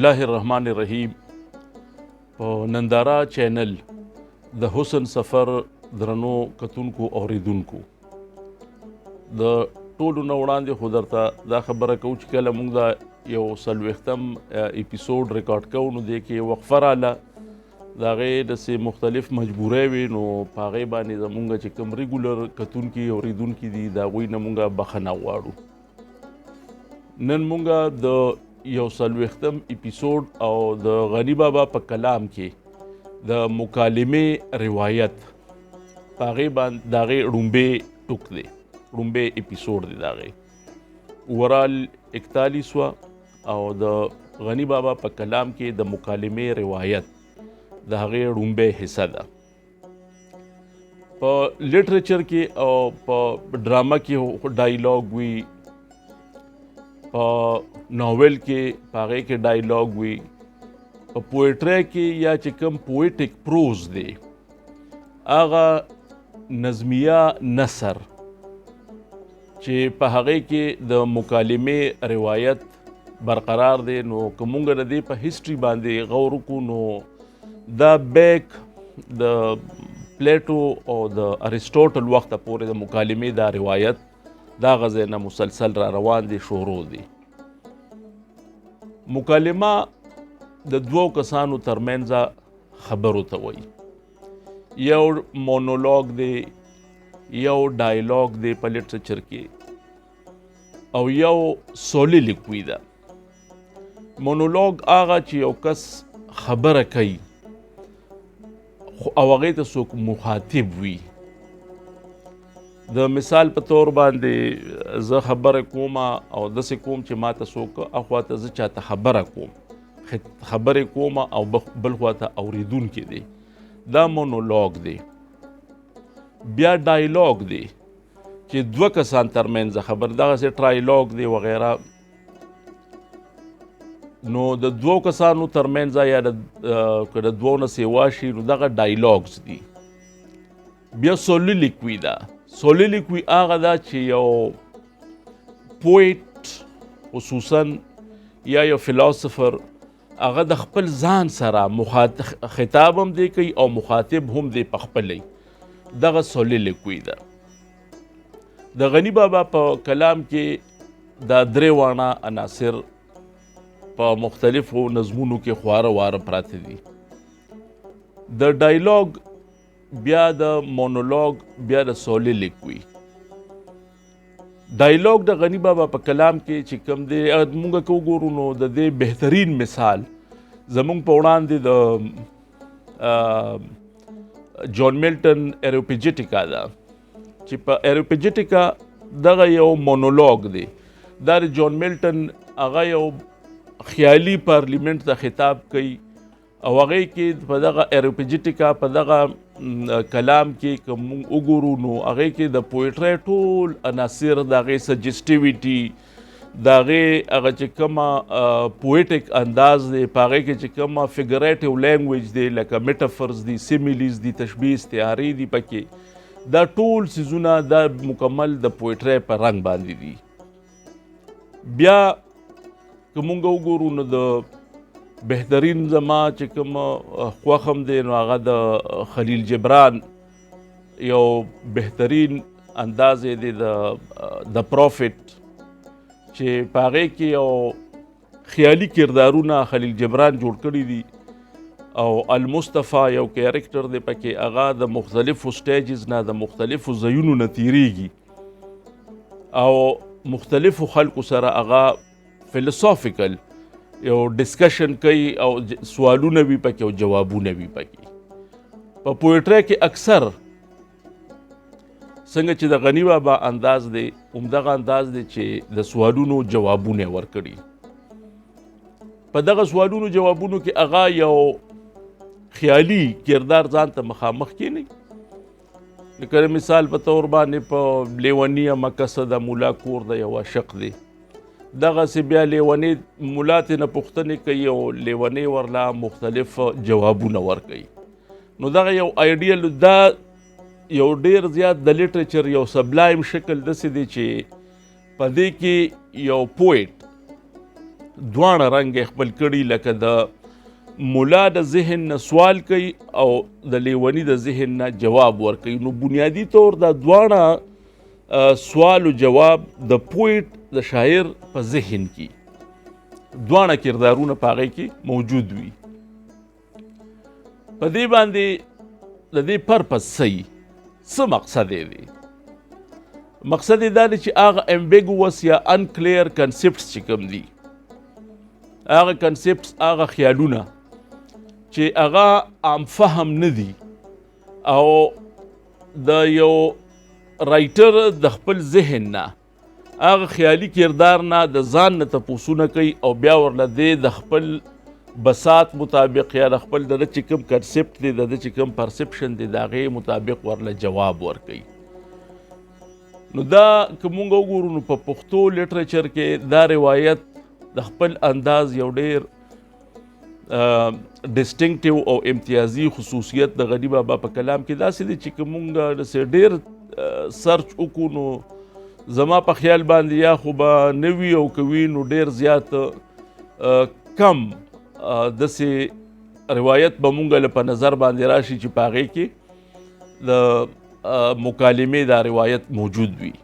الله الرحمن الرحیم. په ننداره چینل د حسن سفر درنو کتونکو اوریدونکو د ټولو نه وړاندې خو درته دا خبره کوو چې کله موږ دا یو 40م اپیسوډ ریکارډ کوو نو دې کې وقفه راله، د هغې داسې مختلف مجبورۍ وې، نو په هغې باندې زمونږ چې کوم ریګولر کتونکي اوریدونکي دي د هغوی نه موږ بخښنه غواړو. نن موږ د یو 40م اپیسوډ او د غني بابا په کلام کې د مکالمې روایت په هغې باندې د هغې ړومبی ټوک دی، ړومبی اپیسوډ دی د هغې. اوورال 41 وه او د غني بابا په کلام کې د مکالمې روایت د هغې ړومبی حصه ده. په لټریچر کې او په ډرامه کې ډایلاګ وي، په ناول کې په هغې کې ډایلاګ وي، په پویټرۍ کې یا چې کوم پویټک پروز دی هغه نظمیه نثر چې په هغې کې د مکالمې روایت برقرار دی. نو که موږ د دې په هسټري باندې غور وکړو نو دا بیک د پلیټو او د ارسټوټل وخته پورې د مکالمې دا روایت دا غځای نه مسلسل را روان دی، شروع دی. مکالمه د دوو کسانو ترمنځه خبرو ته وایي. یو مونولوګ دی، یو ډایلاګ دی په لټریچر کې، او یو سولیلیکوي ده. مونولوګ هغه چې یو کس خبره کوي او هغې ته څوک مخاطب وي. د مثال په طور باندې زه خبره کوم او داسې کوم چې ما ته څوک اخواته زه چاته خبره کوم، خبرې کوم او بل خواته اوریدونکی دی، دا مونولوګ دی. بیا ډایلاګ دی چې دوه کسان ترمنځ خبر، دغسې ټرایلاګ دی وغیره. نو د دوو کسانو ترمنځ یا که د دوو نه سیوا شي نو دغه ډایلاګز دي. بیا سولیلیکوي ده. سولیلیکوي هغه ده چې یو پویټ خصوصا یا یو فلاسفر هغه د خپل ځان سره خطاب هم دی کوي او مخاطب هم دی په خپلی، دغه سولیلیکوي ده. د غني بابا په کلام کې دا درې واړه عناصر په مختلفو نظمونو کې خواره واره پراته دي. د ډایلاګ، بیا د مونولوګ، بیا د سولیلیکوي. ډایلاګ د غني بابا په کلام کې چې کوم دی موږ که وګورو نو د دې بهترین مثال زموږ په وړاندې د جون میلټن ایروپیجیټیکا ده چې په ایروپیجیټیکا دغه یو مونولوګ دی. دا د جون میلټن هغه یو خیالي پارلیمنت ته خطاب کوي او هغې کې په دغه ایروپیجیټیکا په دغه کلام کې که موږ وګورو نو هغې کې د پویټرۍ ټول عناصر، د هغې سجسټیویټي، د هغې هغه چې کومه پویټک انداز دی، په هغې کې چې کومه فګریټیو لینګویج دی لکه میټافرز دي، سیمیلیز دي، تشبیه استعارې دي پکې، دا ټول څیزونه دا مکمل د پویټرۍ په رنګ باندې دي. بیا که مونږ وګورو نو د بهترین زما چې کوم خوښ هم دی نو هغه د خلیل جبران یو بهترین انداز دی د پروفیټ، چې په هغې کې یو خیالي کردارونه خلیل جبران جوړ کړي دي او المصطفی یو کیریکټر دی پکې، هغه د مختلفو سټیجز نه د مختلفو ځایونو نه تیریږي او مختلفو خلکو سره هغه فلسافیکل یو ډسکشن کوي او سوالونه وي پکې او جوابونه وي پکې. په پویټرۍ کې اکثر څنګه چې د غني بابا انداز دی همدغه انداز دی چې د سوالونو جوابونه ورکړي. په دغه سوالونو جوابونو کې هغه یو خیالي کردار ځان ته مخامخ کینی. لکه مثال په طور باندې په لیوني مکسه د مولا کور د یو عاشق دی، دغسې بیا لیونی مولا ترې نه پوښتنې کوي او لیونی ورله مختلف جوابونه ورکوي. نو دغه یو آیډیل، دا یو ډیر زیات د لټریچر یو سبلایم شکل داسې دی چې په دې کې یو پویټ دواړه رنګ خپل کړي، لکه د مولا د ذهن نه سوال کوي او د لیوني د ذهن نه جواب ورکوي. نو بنیادی طور دا دواړه سوال و جواب د پویټ د شاعر په ذهن کې دواړه کردارونه په هغې کې موجود وي. په دې باندې د دې پرپس څه مقصد دی؟ مقصد یې دا دی چې هغه امبیګوس یا انکلیر کنسپټس چې کوم دي، هغه کنسپټس، هغه خیالونه چې هغه عام فهم نه دي او د یو رایټر د خپل ذهن نه، هغه خیالي کردار نه د ځان نه تپوسونه کوي او بیا ورله دی د خپل بساط مطابق یا د خپل د چې کوم کنسپټ دی، د چې کوم پرسپشن دی، د هغې مطابق ورله جواب ورکوي. نو دا که مونږ وګورو نو په پښتو لټریچر کې دا روایت د خپل انداز یو ډېر ډسټینکټیو او امتیازي خصوصیت د غني بابا په کلام کې داسې دی چې که مونږ داسې ډېر سرچ وکړو نو زما په خیال باندې یا خو به نه وي او که وي نو ډېر زیات کم داسې روایت به مونږ په نظر باندې راشي چې په هغې کې د مکالمې دا روایت موجود وي.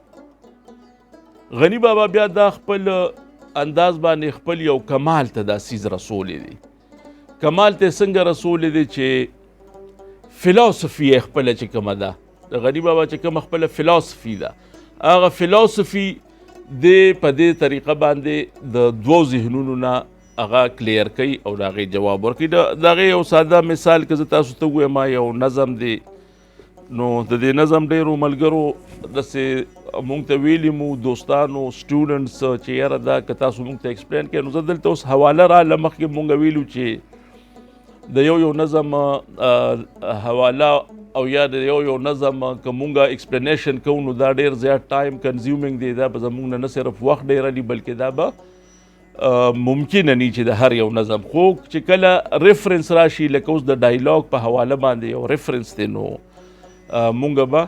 غني بابا بیا دا خپل انداز باندې خپل یو کمال ته دا سیز رسولی دی. کمال ته څنګه رسولی دی چې فلسفي یې خپله چې کومه ده، د غني بابا چې کومه خپله فلسفي ده، هغه فلسفي دی په دې طریقه باندې د دوو ذهنونو نه هغه کلیر کوي او د هغې جواب ورکوي. د هغې یو ساده مثال که زه تاسو ته ووایم، یو نظم دی، نو د دې نظم ډېرو ملګرو داسې مونږ ته ویلي مو، دوستانو، سټوډنټس، چې یاره دا که تاسو مونږ ته ایکسپلین کړئ. نو زه دلته اوس حواله راله، مخکې مونږ ویلو چې د یو نظم حواله او یا د یو نظم که مونږ ایکسپلینیشن کوو نو دا ډېر زیات ټایم کنزیومینګ دی. دا به زمونږ نه صرف وخت ډېر علي بلکې دا به ممکنه نی چې د هر یو نظم، خو چې کله ریفرنس راشي لکه اوس د ډایلاګ په حواله باندې یو ریفرنس دی، نو مونږ به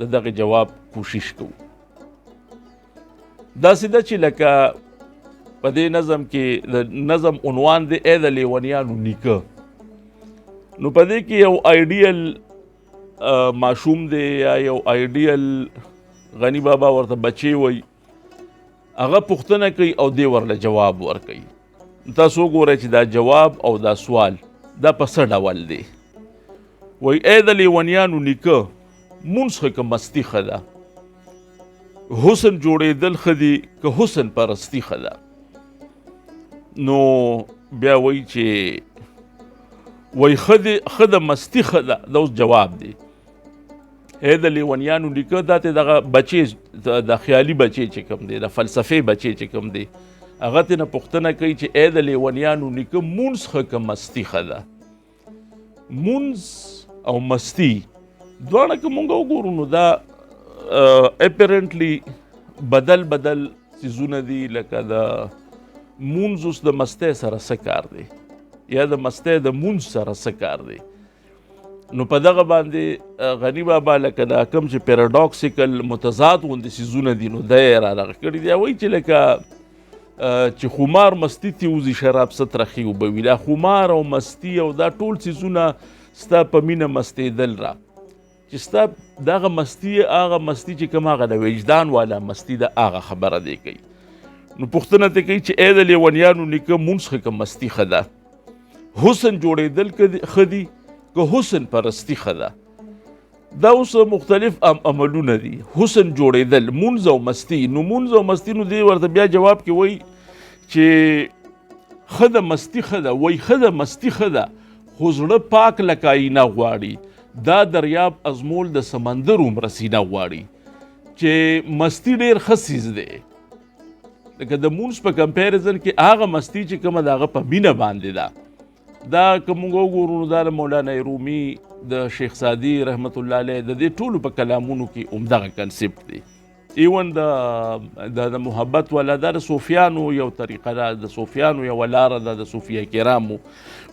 د دغه جواب کوشش کوو. داسې ده چې لکه په دې نظم کې د نظم عنوان دی ای د لیونیانو نیکه. نو په دې کې یو آیډیل ماشوم دی یا یو آیډیل غني بابا ورته بچی وی، هغه پوښتنه کوي او دی ورله جواب ورکوي. تاسو وګورئ چې دا جواب او دا سوال دا په څه ډول دی. وی ای د لیونیانو نیکه، مونځ ښه که مستي ښه ده، حسن جوړېدل ښه دي که حسن پرستي ښه ده. نو بیا وایي چې وایي ښه د مستي ښه ده، دا اوس جواب دی. ای د لیونیانو نیکه دا ته دغه بچی، د خیالي بچی چې کوم دی، د فلسفې بچی چې کوم دی، هغه ترې نه پوښتنه کوي چې ای د لیونیانو نیکه، مونځ ښه که مستي ښه ده. مونځ او مستی دواړه که مونږ وګورو نو دا اپیرنټلی بدل څیزونه دي. لکه د مونځ اوس د مستۍ سره څه کار دی یا د مستۍ د مونځ سره څه کار دی. نو په دغه باندې غني بابا لکه دا کوم چې پیراډوکسیکل متضاد غوندې څیزونه دي نو دی یې رادغه کړي دي. وایي چې لکه چې خمار مستی تیوزي شراب څه ترخي اوبه وي. دا خمار او مستی او دا ټول څیزونه ستا په مینه مستېدل را، چې ستا دغه مستی، هغه مستی چې کوم هغه د وجدان والا مستی ده، هغه خبره دی کوي. نو پوښتنه ته کوي چې ای د لیونیانو نیکه، مونځ ښه که مستی ښه ده، حسن جوړېدل ښه دي که حسن پرستی ښه ده. دا اوس مختلف عملونه دي. حسن جوړېدل، مونځ او مستی. نو مونځ او مستی نو دی ورته بیا جواب کې وایي چې ښه د مستی ښه ده، وایي ښه د مستی ښه ده، خو زړه پاک لکه آینه غواړي، دا دریاب ازمول د سمندر عمره سینه غواړي. چې مستی ډېر ښه څیز دی، لکه د مونځ په کمپیریزن کې هغه مستی چې کومه د هغه په مینه باندې ده. دا که مونږ وګورو نو دا د مولانا رومي، د شیخ سعدي رحمت الله علیه، د دې ټولو په کلامونو کې همدغه کنسپټ دی. ایون د محبت والا دا د صوفیانو یو طریقه ده، د صوفیانو یو لاره ده، د صوفیه کرامو.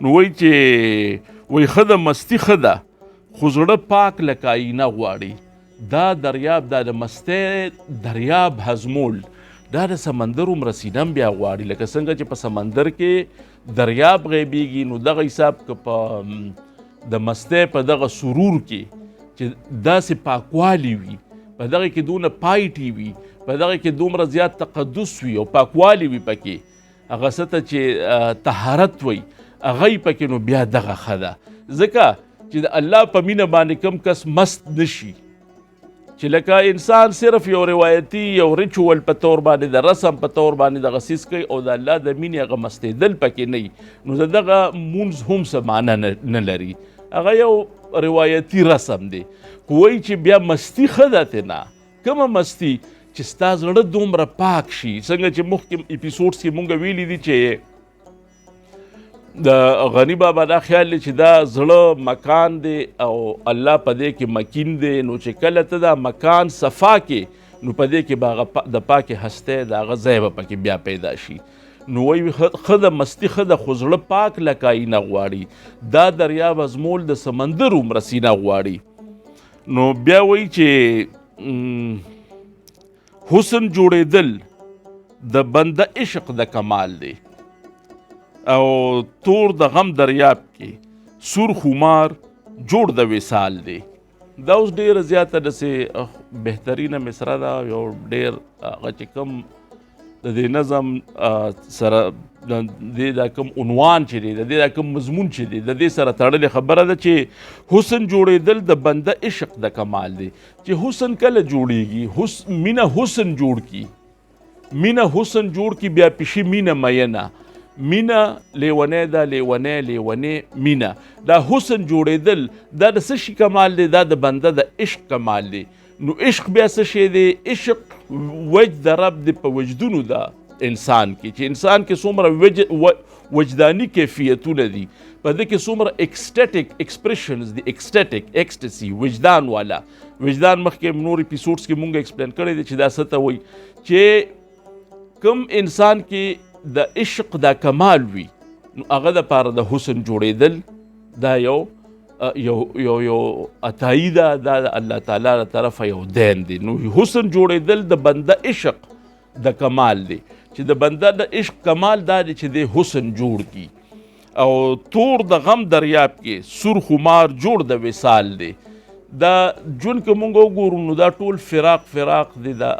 نو وایي چې وایي ښه د مستی ښه ده، خو زړه پاک لکه آینه غواړي. دا دریاب، دا د مستۍ دریاب هضمول دا د سمندر عمره سینه هم بیا غواړي، لکه څنګه چې په سمندر کې دریاب غیبیږي، نو دغه حساب که په د مستۍ په دغه سرور کې چې داسې پاکوالی وي، په دغه کې دونه پایټي وي، په دغه کې دومره زیات تقدس وي او پاکوالی وي پکې، هغه څه ته چې طهارت وي هغه یې پکې، نو بیا دغه ښه ده. ځکه چې د الله په مینه باندې کم کس مست نشي، چې لکه انسان صرف یو روایتي یو ریچوال په طور باندې د رسم په طور باندې دغه څیز کوي او د الله د مینې هغه مستېدل پکې نه وي، نو د دغه مونځ هم څه معنی نه لري، هغه یو روایتي رسم دی. خو وایي چې بیا مستی ښه ده ترېنه، کومه مستی چې ستا زړه دومره پاک شي، څنګه چې مخکې اپیسوډس کې مونږ ویلي دي چې د غنی بابا دا خیال دی چې دا زړه مکان دی او الله په دې کې مکین دی، نو چې کله ته دا مکان صفا کې نو په دې کې به د پاکې هستی د هغه ځای به پکې بیا پیدا شي. نو وایي ښه د مستی ښه د خو زړه پاک لکه آینه غواړي، دا دریاب ازمول د سمندر عمره سینه غواړي. نو بیا وایي چې حسن جوړېدل د بنده عشق د کمال دی، او تور د غم دریاب کې سور خمار جوړ د وصال دی. دا اوس ډېره زیاته داسې بهترینه مصره ده، یو ډېر هغه چې کوم د دې نظم سره د دې دا کوم عنوان چې دی، د دې دا کوم مضمون چې دی، د دې سره تړلې خبره ده چې حسن جوړېدل د بنده عشق د کمال دی. چې حسن کله جوړېږي؟ مینه حسن جوړ کی، مینه حسن جوړ کی، بیا پیشي مینه مینه، مینه لیونی ده، لیونی لیونی مینه. دا حسن جوړېدل دا د څه شي کمال دی؟ دا د بنده د عشق کمال دی. نو عشق بیا څه شی دی؟ عشق وجد رب دی په وجدونو دا انسان کې، چې انسان کې څومره وجداني کیفیتونه دي، په دې کې څومره ایکسټیټک ایکسپریشنز دي، ایکسټیټک ایکسټسي وجدان والا. وجدان مخکې نور اپیسوډس کې مونږ ایکسپلین کړی دی چې دا څه ته وایي، چې کوم انسان کې د عشق دا کمال وي، نو هغه دپاره د حسن جوړېدل دا یو عطایي ده، دا د الله تعالی له طرفه یو دین دی. نو حسن جوړېدل د بنده عشق د کمال دی، چې د بنده د عشق کمال دا دی چې دی حسن جوړ کی، او تور د غم دریاب کې سور خمار جوړ د وصال دی. دا جون که مونږ وګورو نو دا ټول فراق دی، دا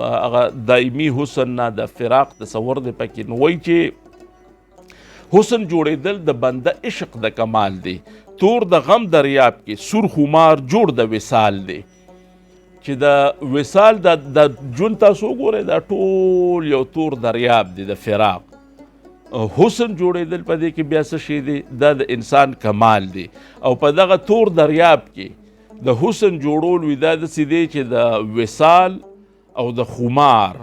هغه دایمي حسن نه د فراق تصور دی پکې. نو وایي چې حسن جوړېدل د بنده عشق د کمال دی، تور د غم دریاب کې سور خمار جوړ د وصال دی. چې د وصال د جون تاسو وګورئ دا ټول یو تور دریاب دی د فراق. حسن جوړېدل په دې کې بیا څه شی دی؟ دا د انسان کمال دی. او په دغه تور دریاب کې د حسن جوړول وي، دا داسې دی چې د وصال او د خمار،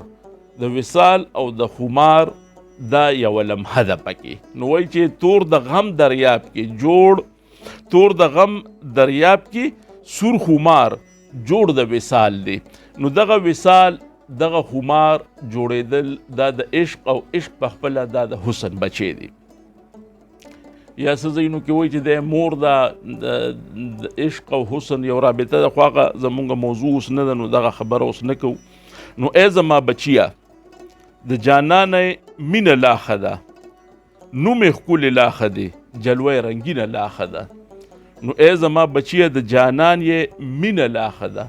د وصال او د خمار دا یوه لمحه ده پکې. نو وایي چې تور د غم دریاب کې تور د غم دریاب کې سور خمار جوړ د وصال دی. نو دغه وصال دغه خمار جوړېدل دا د عشق او عشق په خپله دا د حسن بچی دی. یا څه ځایونو کې وایي چې د مور د عشق او حسن یو رابطه ده، خو هغه زمونږ موضوع اوس نه ده، نو دغه خبره اوس نه کوو. نو ای زما بچیه د جانانه مینه لا ښه ده، نوم یې ښکلې لا ښه دی، جلوه یې رنګینه لا ښه ده. نو ای زما بچیه د جانان یې مینه لا ښه ده،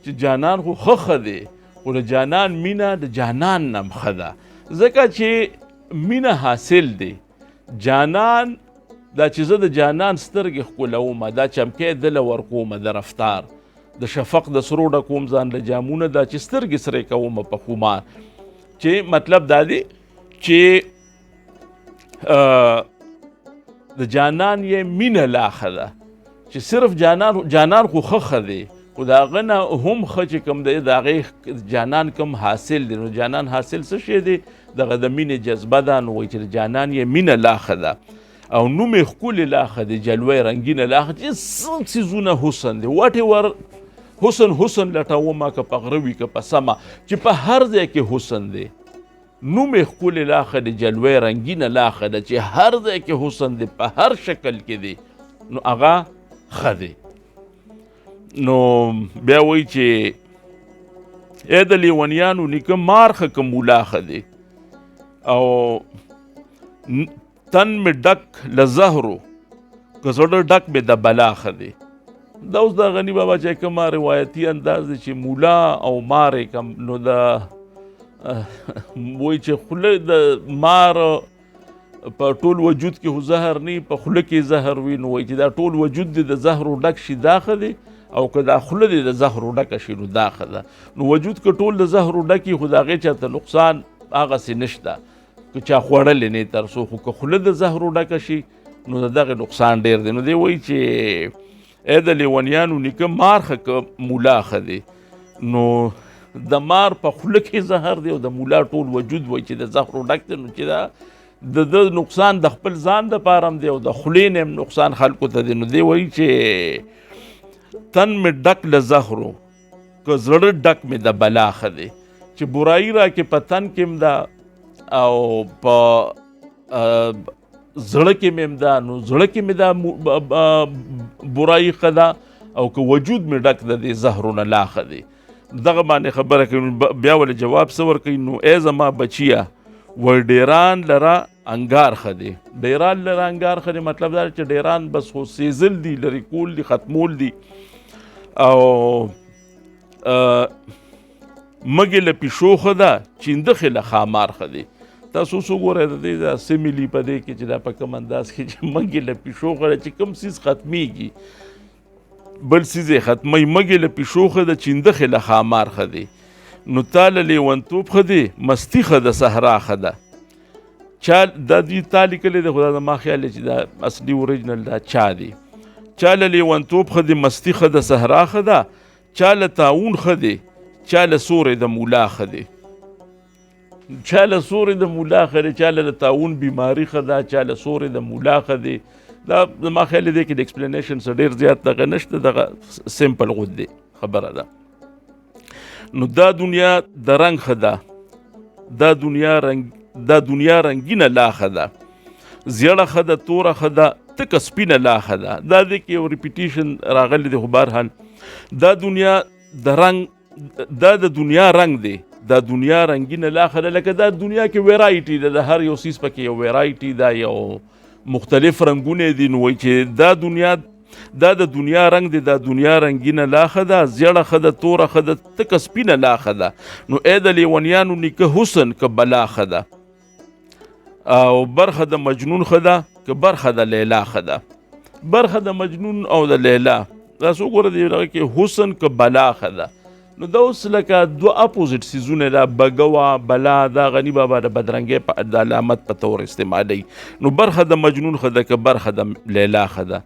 چې جانان خو ښه دی، خو د جانان مینه د جانان نه هم ښه ده. ځکه چې مینه حاصل دی. جانان دا چې زه د جانان سترګې ښکلومه، دا چمکی دله ورکومه د رفتار، د شفق د سرو ډکوم ځان له جامونه، دا چې سترګې سرې کومه په خمار. چې مطلب دا دی چې د جانان یې مینه لا ښه ده، چې صرف جانان خو ښه دی، خو د هغه نه هم ښه چې کوم دی د هغې جانان کوم حاصل دی. نو جانان حاصل څه شی دی؟ دغه د مینې جذبه ده. نو وایي چې د جانان یې مینه لا ښه ده، او نوم یې ښکلې لا ښه دی، جلوه یې رنګینه لا ښه. چې څه څیزونه حسن دی، واټ ایور حسن لټومه، که په غره وي که په سمه، چې په هر ځای کې حسن دی. نوم یې ښکلې لا ښه دی، جلوه یې رنګینه لا ښه ده، چې هر ځای کې حسن دی، په هر شکل کې دی، نو هغه ښه دی. نو بیا وایي چې ای د لیونیانو نیکه مارخه که مولاخه دی او تن می ډک له زهرو که زړه ډک مې د بلاخه دی. دا اوس د غني بابا چې کومه روایتي انداز دی چې مولا او مار کم نو د وایي چې خوله د مار په ټول وجود کې خو زهر نه په خوله کې زهر وي، نو وایي چې دا ټول وجود دی د زهرو ډک شي دا ښه دی، او که دا خوله دی د زهرو ډکه شي نو دا ښه ده. نو وجود که ټول د زهرو ډکي خو د هغې چاته نقصان هغسې نشته که چا خوړلې نه تر څو، خو که خوله د زهرو ډکه شي نو د دغې نقصان ډېر دی. نو دی وایي چې ای د لیونیانو نیکه مارخه که مولاخه دی. نو د مار په خوله کې زهر دی او د مولا ټول وجود وایي چې د زهرو ډک دی، نو چې دا د نقصان د خپل ځان دپاره هم دی او د خولې نه هم نقصان خلکو ته دی. نو دی وایي چې تن مې ډک له زهرو که زړه ډک مې د بلاخه دی. چې برایي راکې په تن کې هم ده او په زړه کې مې هم ده، نو زړه کې مې دا برایي ښه ده، او که وجود مې ډک د دې زهرو نه لا ښه دی. دغه باندې خبره کوي. بیا ولې جواب څه ورکوي؟ نو ای زما بچیه وایي ډیران لره انګار ښه دی. ډیران لره انګار ښه دی مطلب دا چې ډیران بس خو سیزل دي، لرې کول دي، ختمول دي. او مګې له پیشو ښه ده، چیندخې له خامار ښه دی. تاسو اوس وګورئ د دې دا سیملي په دې کې چې دا په کوم انداز کې چې مګې له پیشو ښه ده چې کوم څیز ختمیږي بل څیز یې ختمی. مګې له پیشو ښه ده، چیندخې له خامار ښه دی. نو تا له لیونتوب ښه دی، مستي ښه ده، صحرا ښه ده. چا دا دوی تا لیکلی دی، خو دا زما خیال دی چې دا اصلي اوریجنل دا چا دی. چا له لیونتوب ښه دی، مستي ښه ده، صحرا ښه ده. چا له طاعون ښه دی، چا له سورې د مولا ښه دی. چا له سورې د مولا ښه دی، چا له طاعون بیماري ښه ده، چا له سورې د مولا ښه دی. دا زما خیال دی کې د ایکسپلینیشن څه ډېر زیات دغه نشته، دغه سمپل غود دی خبره ده. نو دا دنیا د رنګ ښه ده، دا دنیا رنګینه لا ښه ده. زیړه ښه ده، توره ښه ده، تکه سپینه لا ښه ده. دا دی کې یو ریپیټیشن راغلی دی، خو بهرحال دا دنیا د رنګ، دا د دنیا رنګ دی، دا دنیا رنګینه لا ښه ده. لکه دا دنیا کې ویرایټي ده، د هر یو څیز پکې یو ویرایټي ده، یو مختلف رنګونه دي. نو وایي چې دا د دنیا رنګ دی، دا دنیا رنګینه لا ښه ده. زیړه ښه ده، توره ښه ده، تکه سپینه لا ښه ده. نو ای د لیونیانو نیکه حسن که بلا ښه ده، او برخه د مجنون ښه ده که برخه د لیلا ښه ده. برخه د مجنون او د لیلا تاسو وګوره دی هغه کې حسن که بلا ښه ده. نو دا اوس لکه دوه اپوزیټ سیزونه ده، بګوا بلا، دا غني بابا د بدرنګۍ د علامت په طور استعمالوي. نو برخه د مجنون ښه ده که برخه د لیلا ښه ده.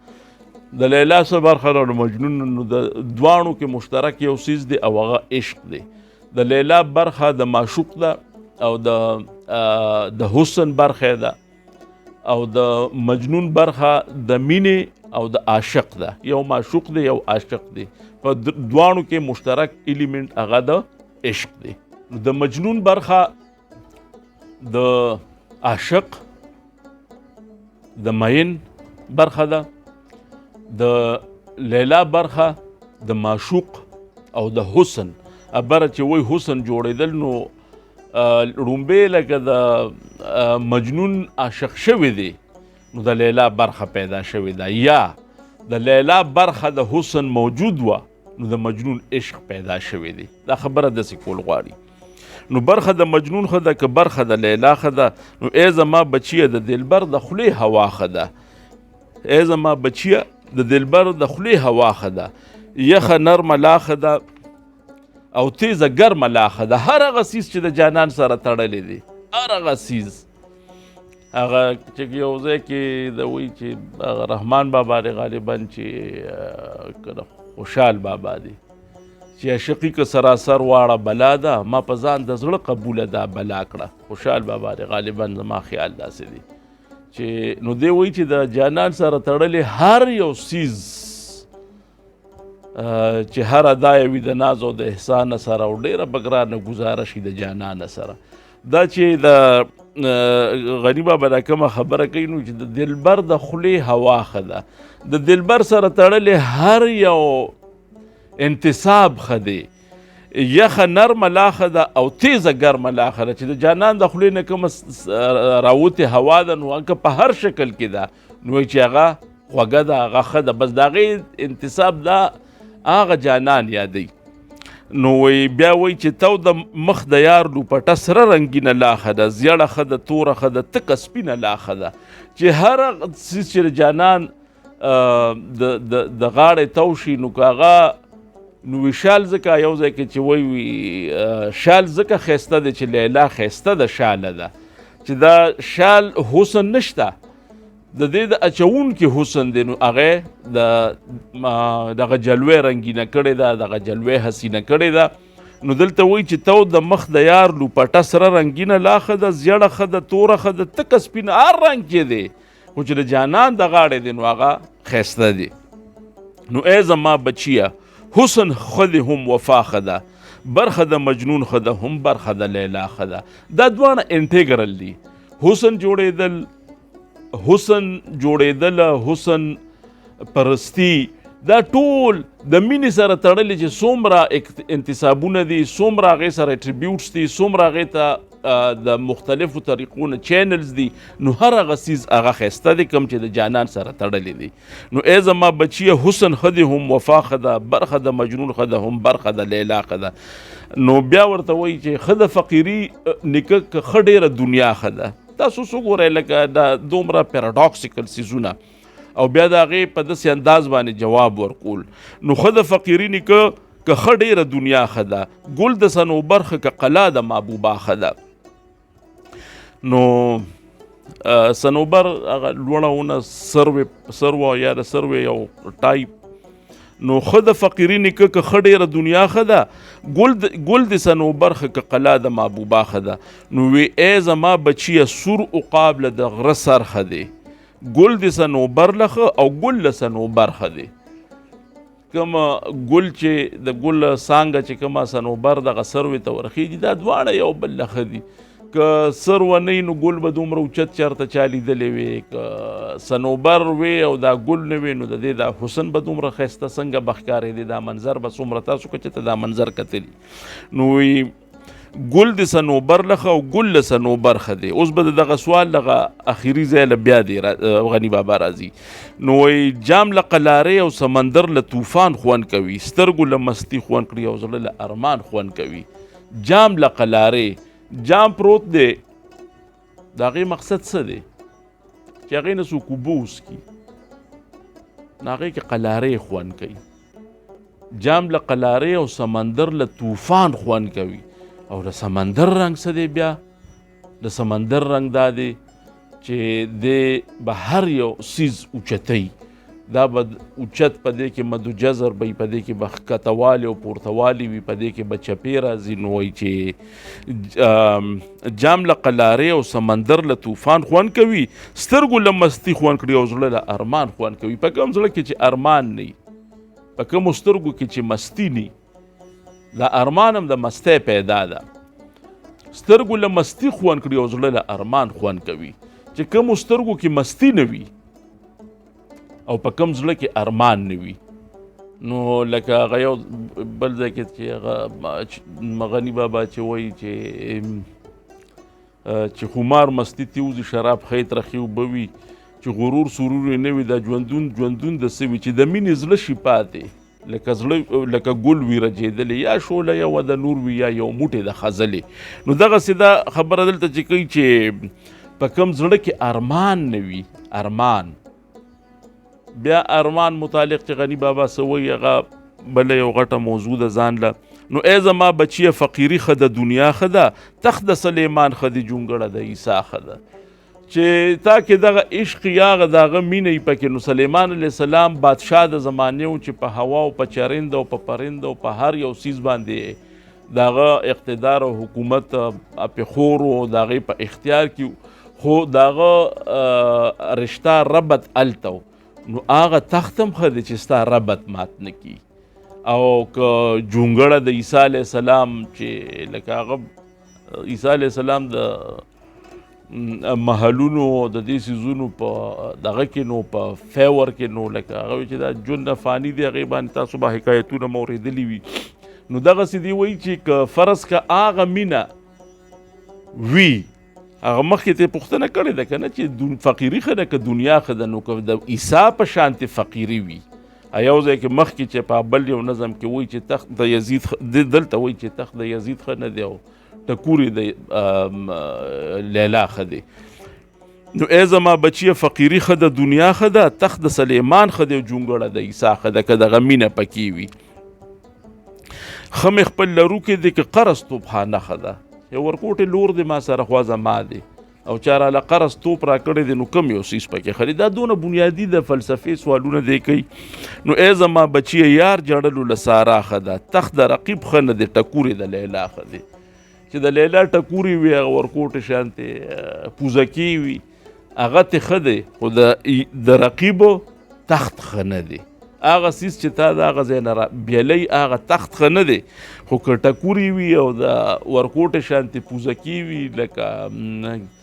د لیلا څه برخه ده او د مجنون، نو د دواړو کې مشترک یو څیز دی او هغه عشق دی. د لیلا برخه د معشوق ده او د حسن برخه ده، او د مجنون برخه د مینې او د عاشق ده. یو معشوق دی، یو عاشق دی، په دواړو کې مشترک الیمنٹ هغه د عشق دی. د مجنون برخه د عاشق، د مین برخه ده، د لیلا برخه د معشوق او د حسن. ابره چې وای حسن جوړېدل، نو رومبې لکه د مجنون عاشق شوی دی، نو د لیلا برخه پیدا شوی ده. یا د لیلا برخه د حسن موجود وه، نو د مجنون عشق پیدا شوی دی. دا خبره داسې کول غواړي. نو برخه د مجنون ښه ده که برخه د لیلا ښه ده. نو ای زما بچیه د دلبر د خولې هوا ښه ده. ای زما بچیه د دلبر د خولې هوا ښه ده. یخه نرمه لا ښه ده او تیزه ګرمه لا ښه ده. هر هغه څیز چې د جانان سره تړلی دی، هر هغه څیز، هغه چې یو ځای کې د وایي چې هغه رحمان بابا دی غالبا چې خوشحال بابا دی چې عاشقي که سراسر واړه بلا ده، ما په ځان د زړه قبوله ده بلا کړه. خوشحال بابا دی غالبا، زما خیال داسې دی چې نو دی وایي چې د جانان سره تړلی هر یو څیز چې هر ادا یې وي د ناز او د احسان سره، او ډېره به ګرانه ګزاره شي د جانان سره. دا چې د غني بابا دا کومه خبره کوي، نو چې د دلبر د خولې هوا ښه ده. د دلبر سره تړلی هر یو انتصاب ښه دی. یخه نرمه لاښه ده او تیزه ګرمه لاښه ده چې د جانان د خولې نه کومه راوتې هوا ده نو که په هر شکل کې ده نو چې هغه خوږه ده هغه ښه ده بس د هغې انتصاب دا هغه جانان یادوي نو بیا وایي چې تو د مخ د یار لوپټه سره رنګینه لاښه ده زیړه ښه ده توره ښه ده تکه سپینه لاښه ده چې هر هغه څیز چې د جانان د غاړې تو شي نو که هغه نو شال ځکه یو ځای کې چې وایي شال ځکه ښایسته دی چې لیلا ښایسته ده شاله ده چې دا شال حسن نشته د دې د اچونکي حسن دی نو هغې دغه جلوې رنګینه کړې ده دغه جلوې حسینه کړې ده نو دلته وایي چې تو د مخ د یار لوپټه سره رنګینه لاښه ده زیړه ښه ده توره ښه ده تکه سپینه هر رنګ چې دی خو چې د جانان د غاړې دی نو هغه ښایسته دی نو ای زما بچیه حسن خود هم وفا خدا برخه د مجنون خدا هم برخه د لیلا خدا دا دوانه انټیګرل دي حسن جوړېدل حسن پرستی دا ټول د مینې سره تړلي چې څومره انتصابونه دي څومره هغې سره اټریبیوټس دي څومره هغې ته د مختلفو طریقو نه چینلز دي نو هر هغه څیز هغه ښایسته دی کوم چې د جانان سره تړلی دی نو ای زما بچیه حسن ښه دی هم وفا ښه ده برخه د مجنون ښه ده هم برخه د لیلا ښه ده نو بیا ورته وایي چې ښه د فقیري نیکه که ښه ډېره دنیا ښه ده تاسو څه ګورئ لکه دا دومره پیراډاکسیکل څیزونه او بیا د هغې په داسې انداز باندې جواب ورکول نو ښه د فقیري نیکه که ښه ډېره دنیا ښه ده ګل د صنوبر ښه که قلا د محبوبا ښه ده نو صنوبر هغه لوړه ونه سرو یا د سروې یو ټایپ نو ښه د فقیري نیکه که ښه ډېره دنیا ښه ده ګل د صنوبر ښه که قلا د محبوبا ښه ده نو وی ای زما بچیه سور عقاب له د غره سر ښه دی ګل د صنوبر له ښه او ګل له صنوبر ښه دی کومه ګل چې د ګل څانګه چې کومه صنوبر دغه سروې ته ورخیږي دا دواړه یو بل له ښه دي که سروه نه نو ګل به دومره اوچت چېرته چا لیدلی وي که صنوبر وي او دا ګل نه وي نو د دې دا حسن به دومره ښایسته څنګه به ښکارېدی دا منظر به څومره تاسو که چېرته دا منظر کتلي نو وی ګل د صنوبر لخه او ګل له صنوبر ښه دی اوس به د دغه سوال دغه اخري ځای له بیا دی غني بابا راځي نو وایي جام له قلارې او سمندر له طوفان خوند کوي سترګو له مستي خوند کړي او زړه له ارمان خوند کوي جام له قلارې جام پروت دی د هغې مقصد څه دی چې هغې نه څوک اوبه وڅکي نو هغې کې قلارې خوند کوي جام له قلارې او سمندر له طوفان خوند کوي او د سمندر رنګ څه دی بیا د سمندر رنګ دا دی چې دی به هر یو څیز اوچتوي دا به اوچت په دې کې مد و جزر به په دې کې به ښکتهوالي او پورتهوالي وي په دې کې به چپې راځي نو وایي چې جام له قلارې او سمندر له طوفان خوند کوي سترګو له مستي خوند کړي او زړه له ارمان خوند کوي په کوم زړه کې چې ارمان نه وي په کومو سترګو کې چې مستی نه وي دا ارمان هم د مستی پیدا ده سترګو له مستی خوند کړي او زړه له ارمان خوند کوي چې کومو سترګو کې مستی نه وي او په کوم زړه کې ارمان نه وي نو لکه هغه یو بل ځای کې چې هغه غني بابا چې وایي چې خمار مستی تیوزي شراب خی ترخي اوبه وي چې غرور سرور یې نه وي دا ژوندون د څه وي چې د مینې زړه شي پاتې لکه ګل وي رجېدلې یا شوله یا وده نور وي یا یو موټې د خزلې نو دغسې دا خبره دلته چې کوي چې په کوم زړه کې ارمان نه وي ارمان بیا ارمان متعلق چې غني بابا څه وایي هغه بله یو غټه موضوع ده ځان له نو ای زما بچیه فقیري ښه ده دنیا ښه ده تخت د سلیمان ښه دي جونګړه د عیسی ښه ده چې تا کې دغه عشق یا هغه د هغه مینه یې پکې نو سلیمان علیه السلام بادشاه د زمانې و چې په هوا او په چرند او په پرند او په هر یو څیز باندې د هغه اقتدار او حکومت پې خور و د هغې په اختیار کې خو د هغه رشته ربط هلته و نو هغه تخت هم ښه دی چې ستا ربط مات نه کي او که جونګړه د عیسی علیه السلام چې لکه هغه عیسی علیه السلام د محلونو د دې څیزونو په دغه کې نو په فیور کې نو لکه هغه چې دا ژوند فاني دی هغې باندې تاسو به حکایتونه مو اورېدلي وي نو دغسې دی وایي چې که فرض که هغه مینه وي هغه مخکې ته پوښتنه کړې ده که نه چې فقیري ښه ده که دنیا ښه ده نو که د عیسی په شانتې فقیري وي یو ځای کې مخکې چې په بل یو نظم کې وایي چې تخت د یزید دلته وایي چې تخت د یزید ښه نه دی او ټکورې د لیلا ښه دی نو ای زما بچیه فقیري ښه ده دنیا ښه ده تخت د سلیمان ښه دی او جونګړه د عیسی ښه ده که دغه مینه پکې وي ښه مې خپل لروکې دی که قرض توپخانه ښه ده یو ورکوټې لور دی ما سره خوا زما دی او چا راله قرض توپ را کړی دی نو کم یو څیز پکې خري دا دونه بنیادي د فلسفې سوالونه دی کوي نو ای زما بچیه یار جړلو له سارا ښه ده تخت د رقیب ښه نه دی ټکورې د لیلا ښه دی چې د لیلا ټکورې وي هغه ورکوټې شانتې پوزکې وي هغه تې ښه دی خو د رقیبو تخت ښه نه دی هغه سیس چې تا د هغه ځای نه بیلی هغه تخت ښه نه دی خو که ټکورې وي او د ورکوټې شانتې پوزکې وي لکه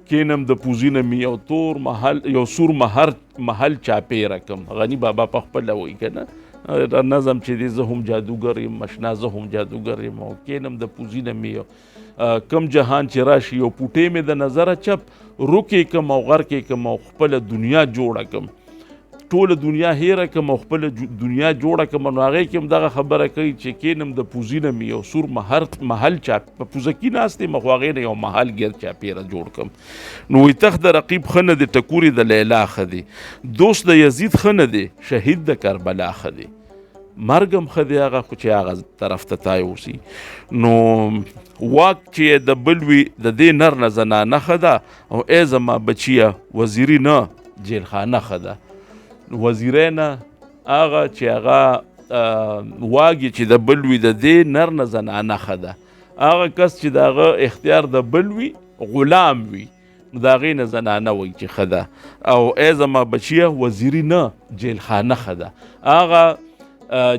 کینم د پوزینه می یو تور محل یو سور محل چاپیره کم غنی بابا په خپله وایي که نه نظم چې دی زه هم جادوګر یم مشنا زه هم جادوګر یم او کینم د پوزینه می کم جهان چې راشي یو پوټې مې د نظره چپ روکې کم او غرکې کم او خپله دنیا جوړه کم ټوله دنیا هیره کم او خپله دنیا جوړه کم نو هغې کې هم دغه خبره کوي چې کینم د پوزینه مې یو سور محل په پوزکي ناست یم خو هغې نه یو محل ګرد چاپېره جوړ کم نو وایي تخت د رقیب ښه نه دی ټکورې د لیلا ښه دی دوست د یزید ښه نه دی شهید د کربلا ښه دی مرګ هم ښه دی هغه خو چې هغه طرف ته تای اوسي نو واک چې د بل وي د دې نر نه زنانه ښه ده او ای زما بچیه وزیري نه جیلخانه ښه ده وزیری نه هغه چې هغه واګي چې د بل وي د دې نر نه زنانه ښه ده هغه کس چې د هغه اختیار د بل وي غلام وي د هغې نه زنانه وایي چې ښه ده او ای زما بچیه وزیري نه جیلخانه ښه ده هغه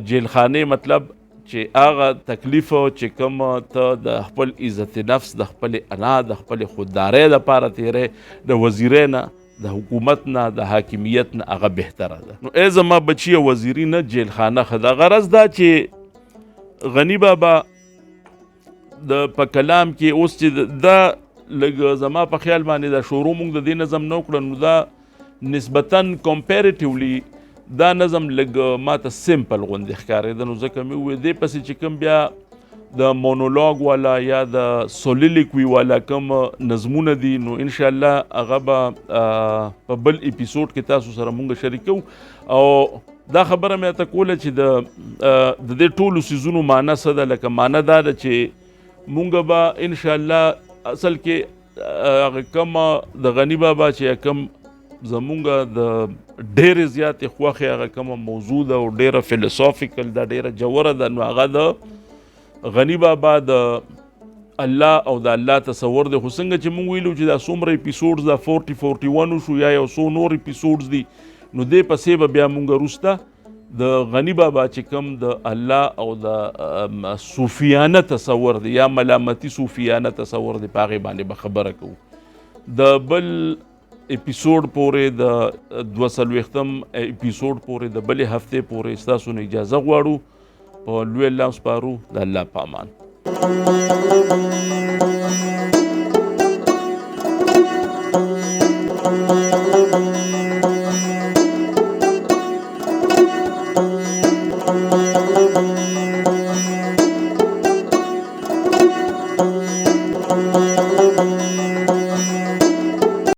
جیلخانې مطلب چې هغه تکلیف چې کوم ته د خپل عزت نفس د خپل انا د خپل خوددارۍ دپاره تیری د وزیری نه د حکومت نه د حاکمیت نه هغه بهتره ده نو ای زما بچیه وزیري نه جیلخانه ښه ده غرض دا چې غنی بابا په کلام کې اوس چې دا لږ زما په خیال باندې دا شروع مونږ د دې نظم نه وکړه نو دا نسبتاً کمپیریټیولی دا نظم لږ ماته سمپل غوندې ښکارېده نو ځکه مې وویل دې پسې چې کوم بیا د مونولوګ والا یا د سولیلیکوي والا کوم نظمونه دي نو انشاءالله هغه به په بل اپیسوډ کې تاسو سره مونږ شریکو او دا خبره مې ته کوله چې د دې ټولو څیزونو معنی څه ده لکه معنی دا ده چې مونږ به انشاءالله اصل کې هغه کوم د غنی بابا چې کوم زمونږ د ډېرې زیاتې خوښې هغه کومه موضوع ده او ډېره فلسافیکل ده ډېره جوره ده نو هغه د غنی بابا د الله او د الله تصور دی خو څنګه چې مونږ ویلو چې دا څومره اپیسوډز دا 41 شو یا یو څو نور اپیسوډز دي نو دې پسې به بیا مونږ وروسته د غنی بابا چې کوم د الله او د صوفیانه تصور دی یا ملامتي صوفیانه تصور دی په هغې باندې به خبره کوو د بل اپیسوډ پورې د 240م اپیسوډ پورې د بلې هفتې پورې ستاسو نه اجازه غواړو په لوی الله سپارو د الله په امان